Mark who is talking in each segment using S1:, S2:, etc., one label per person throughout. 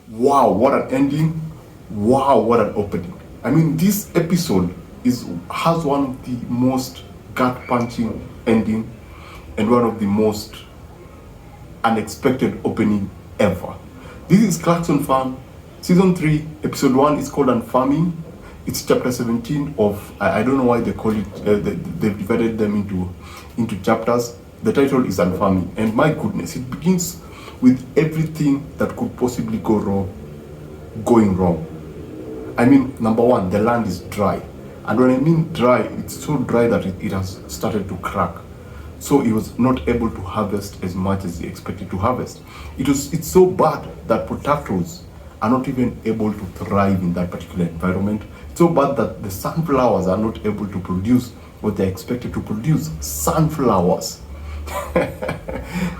S1: Wow, what an ending. Wow, what an opening. I mean, this episode has one of the most gut-punching ending and one of the most unexpected opening ever. This is Clarkson Farm, Season 3, Episode 1 is called Unfarming. It's chapter 17 of, I don't know why they call it, they've divided them into chapters. The title is Unfarming, and my goodness, it begins with everything that could possibly going wrong. I mean, number one, the land is dry. And when I mean dry, it's so dry that it has started to crack. So he was not able to harvest as much as he expected to harvest. It's so bad that potatoes are not even able to thrive in that particular environment. It's so bad that the sunflowers are not able to produce what they're expected to produce. Sunflowers.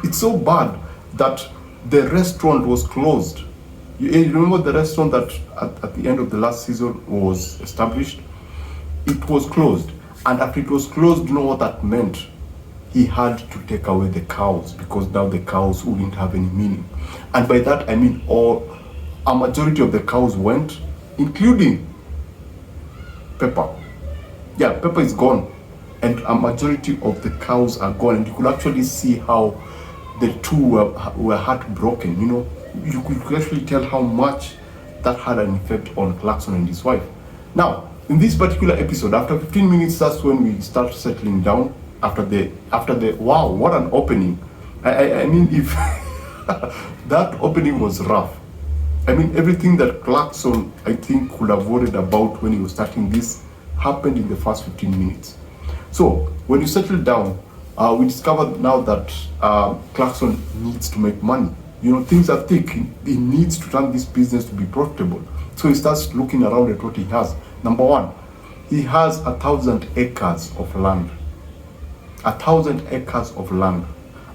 S1: It's so bad that the restaurant was closed. You remember the restaurant that at the end of the last season was established? It was closed. And after it was closed, you know what that meant? He had to take away the cows because now the cows wouldn't have any meaning. And by that I mean a majority of the cows went, including Pepper. Yeah, Pepper is gone. And a majority of the cows are gone. And you could actually see how the two were heartbroken. You know, you could actually tell how much that had an effect on Clarkson and his wife. Now, in this particular episode, after 15 minutes, that's when we start settling down. After the wow, what an opening. I mean, if that opening was rough. I mean, everything that Clarkson, I think, could have worried about when he was starting this happened in the first 15 minutes. So, when you settle down, we discovered now that Clarkson needs to make money. You know, things are thick. He needs to turn this business to be profitable. So he starts looking around at what he has. Number one, he has 1,000 acres of land. 1,000 acres of land.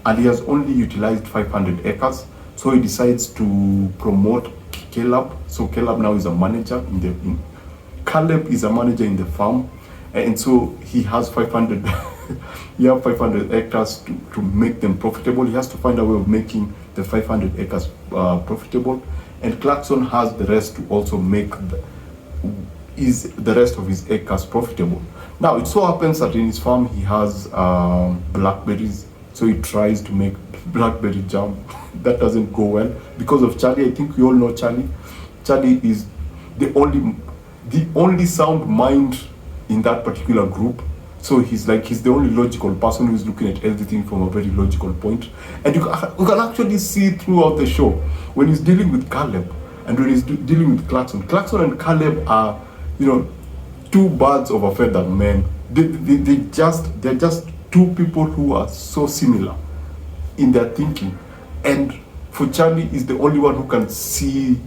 S1: And he has only utilized 500 acres. So he decides to promote Caleb. So Caleb now is a manager Caleb is a manager in the farm. And so he has 500 he has 500 acres to make them profitable. He has to find a way of making the 500 acres profitable. And Clarkson has the rest to also make the rest of his acres profitable. Now, it so happens that in his farm he has blackberries. So he tries to make blackberry jam. That doesn't go well because of Charlie. I think we all know Charlie. Charlie is the only sound mind in that particular group. So he's the only logical person who's looking at everything from a very logical point. And you can actually see throughout the show when he's dealing with Caleb and when he's dealing with Clarkson. Clarkson and Caleb are, you know, two birds of a feather, man. They're just two people who are so similar in their thinking. And for Charlie is the only one who can see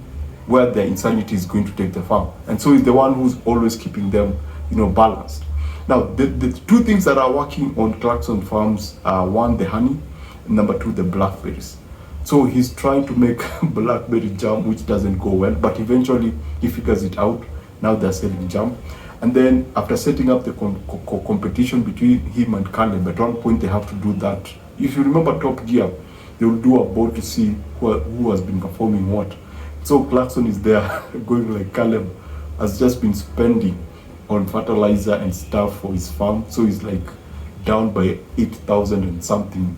S1: where their insanity is going to take the farm. And so he's the one who's always keeping them, you know, balanced. Now, the two things that are working on Clarkson Farms are one, the honey, and number two, the blackberries. So he's trying to make blackberry jam, which doesn't go well, but eventually he figures it out. Now they're selling jam. And then after setting up the competition between him and Caleb, at one point they have to do that. If you remember Top Gear, they will do a vote to see who has been performing what. So Clarkson is there going like Caleb has just been spending on fertilizer and stuff for his farm. So he's like down by 8,000 and something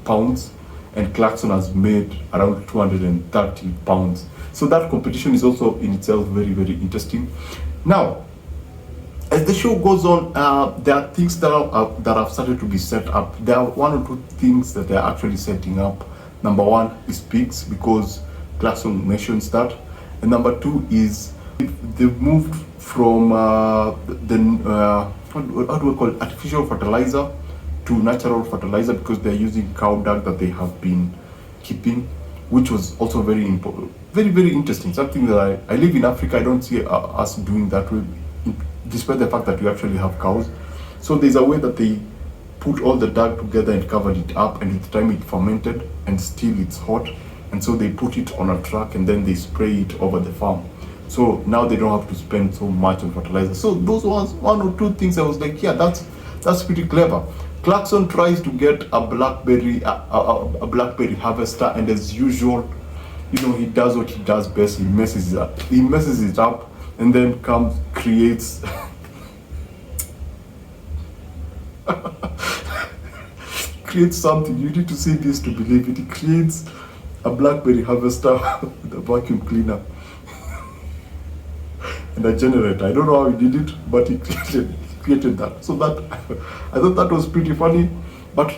S1: pounds. And Clarkson has made around 230 pounds. So that competition is also in itself very, very interesting. Now, as the show goes on, there are things that have started to be set up. There are one or two things that they're actually setting up. Number one is pigs, because Clarkson mentions that. And number two is they've moved from how do we call it, artificial fertilizer to natural fertilizer, because they're using cow dung that they have been keeping, which was also very important, very, very interesting. Something that I live in Africa, I don't see us doing that way, despite the fact that we actually have cows. So there's a way that they put all the dung together and covered it up, and with time it fermented, and still it's hot, and so they put it on a truck and then they spray it over the farm. So now they don't have to spend so much on fertilizer. So those was one or two things I was like, yeah, that's pretty clever. Clarkson tries to get a blackberry harvester, and as usual, he does what he does best. He messes it up, and then creates creates something. You need to see this to believe it. He creates a blackberry harvester with a vacuum cleaner and a generator. I don't know how he did it, but he created that. So that I thought that was pretty funny. But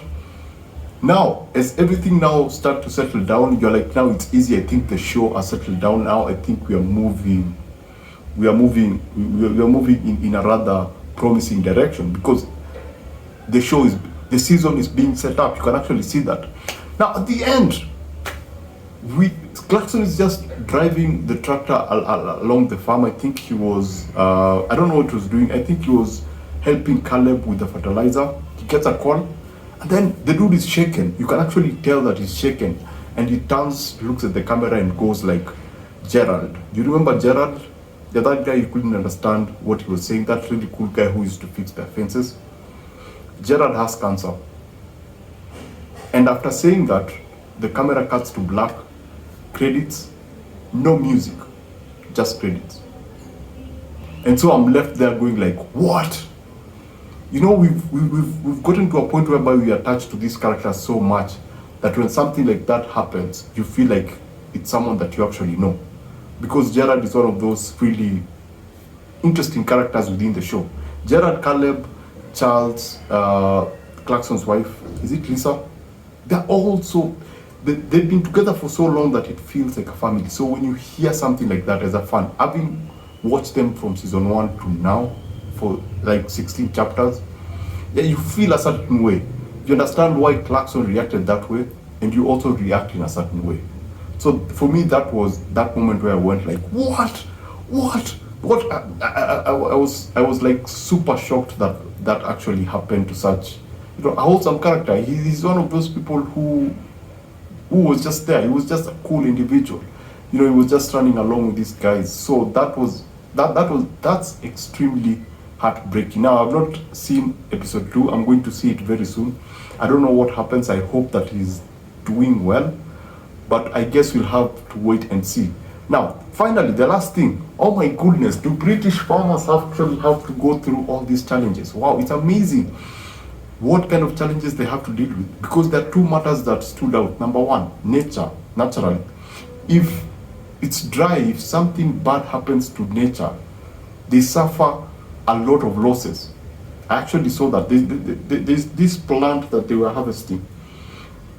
S1: now, as everything now start to settle down, you're like, now it's easy. I think the show has settled down now. I think we are moving in a rather promising direction, because the season is being set up. You can actually see that. Now at the end, Clarkson is just driving the tractor along the farm. I think he was, I don't know what he was doing. I think he was helping Caleb with the fertilizer. He gets a call, and then the dude is shaken. You can actually tell that he's shaken, and he turns, looks at the camera and goes like, Gerald. Do you remember Gerald? That guy, you couldn't understand what he was saying. That really cool guy who used to fix their fences. Gerald has cancer. And after saying that, the camera cuts to black, credits, no music, just credits. And so I'm left there going like, what? We've gotten to a point whereby we are attached to these characters so much that when something like that happens, you feel like it's someone that you actually know. Because Gerald is one of those really interesting characters within the show. Gerald, Caleb, Charles, Clarkson's wife, is it Lisa? They're also, they've been together for so long that it feels like a family. So when you hear something like that as a fan, having watched them from season 1 to now for like 16 chapters, yeah, you feel a certain way. You understand why Clarkson reacted that way, and you also react in a certain way. So for me, that was that moment where I went like, what? I was like super shocked that actually happened to such, a wholesome character. He's one of those people who was just there. He was just a cool individual. He was just running along with these guys. So that's extremely heartbreaking. Now, I've not seen episode 2. I'm going to see it very soon. I don't know what happens. I hope that he's doing well, but I guess we'll have to wait and see. Now, finally, the last thing. Oh my goodness, do British farmers actually have to go through all these challenges? Wow, it's amazing what kind of challenges they have to deal with, because there are two matters that stood out. Number one, nature, naturally. If it's dry, if something bad happens to nature, they suffer a lot of losses. I actually saw that. There's this plant that they were harvesting,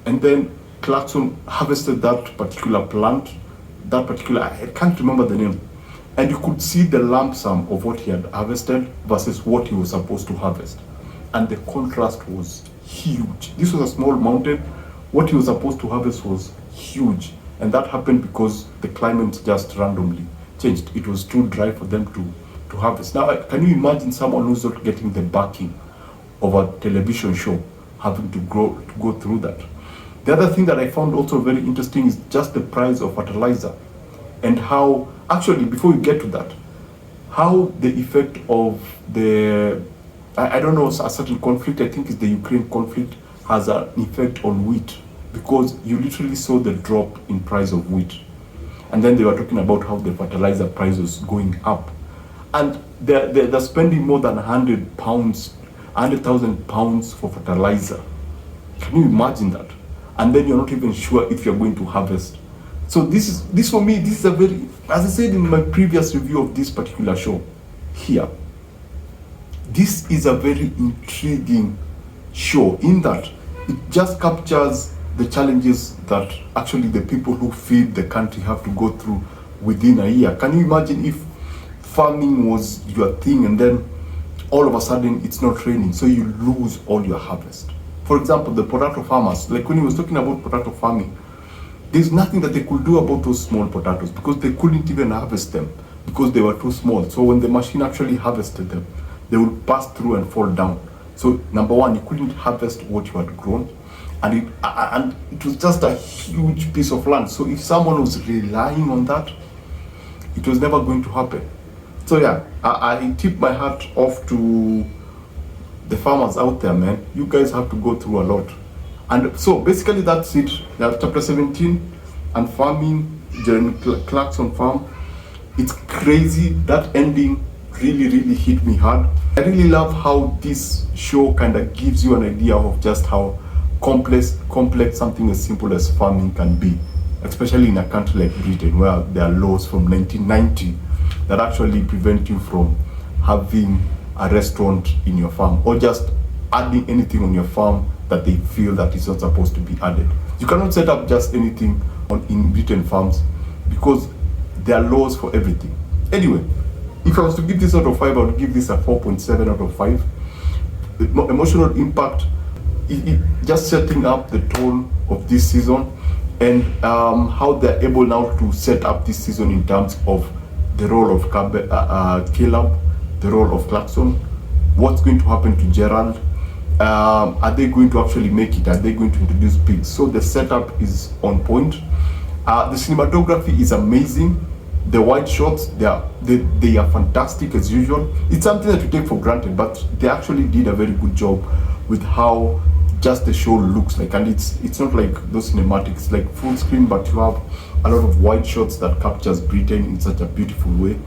S1: and then Clarkson harvested that particular plant, I can't remember the name, and you could see the lump sum of what he had harvested versus what he was supposed to harvest, and the contrast was huge. This was a small mountain. What he was supposed to harvest was huge, and that happened because the climate just randomly changed. It was too dry for them to harvest. Now, can you imagine someone who's not getting the backing of a television show having to go through that? The other thing that I found also very interesting is just the price of fertilizer, and how, actually, before we get to that, how the effect of I don't know, a certain conflict, I think it's the Ukraine conflict, has an effect on wheat, because you literally saw the drop in price of wheat. And then they were talking about how the fertilizer price was going up. And they're spending more than 100,000 pounds for fertilizer. Can you imagine that? And then you're not even sure if you're going to harvest. So this for me, this is a very, as I said in my previous review of this particular show here, this is a very intriguing show in that it just captures the challenges that actually the people who feed the country have to go through within a year. Can you imagine if farming was your thing and then all of a sudden it's not raining, so you lose all your harvest? For example, the potato farmers, like when he was talking about potato farming, there's nothing that they could do about those small potatoes because they couldn't even harvest them because they were too small. So when the machine actually harvested them, they would pass through and fall down. So number one, you couldn't harvest what you had grown, and it was just a huge piece of land. So if someone was relying on that, it was never going to happen. So yeah, I tip my hat off to the farmers out there, man. You guys have to go through a lot. And so basically that's it. Chapter 17 and farming Clarkson Farm. It's crazy. That ending really hit me hard. I really love how this show kind of gives you an idea of just how complex something as simple as farming can be, especially in a country like Britain, where there are laws from 1990 that actually prevent you from having a restaurant in your farm, or just adding anything on your farm that they feel that is not supposed to be added. You cannot set up just anything in Britain farms because there are laws for everything. Anyway, if I was to give this out of 5, I would give this a 4.7 out of 5. The emotional impact, just setting up the tone of this season, and how they're able now to set up this season in terms of the role of Caleb, the role of Clarkson, what's going to happen to Gerald, are they going to actually make it, are they going to introduce pigs? So the setup is on point. The cinematography is amazing. The wide shots, they are fantastic as usual. It's something that we take for granted, but they actually did a very good job with how just the show looks like. And it's not like those cinematics like full screen, but you have a lot of wide shots that captures Britain in such a beautiful way.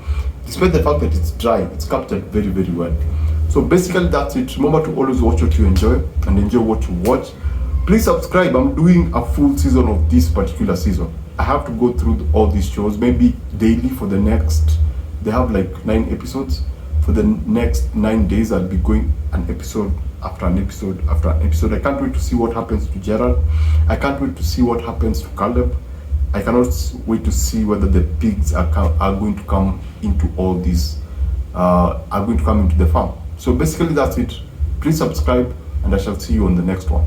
S1: Despite the fact that it's dry, it's captured very well. So basically that's it. Remember to always watch what you enjoy and enjoy what you watch. Please subscribe. I'm doing a full season of this particular season. I have to go through all these shows, maybe daily for the next, they have like 9 episodes. For the next 9 days, I'll be going an episode after an episode after an episode. I can't wait to see what happens to Gerald. I can't wait to see what happens to Caleb. I cannot wait to see whether the pigs are going to come into all these, are going to come into the farm. So basically that's it. Please subscribe, and I shall see you on the next one.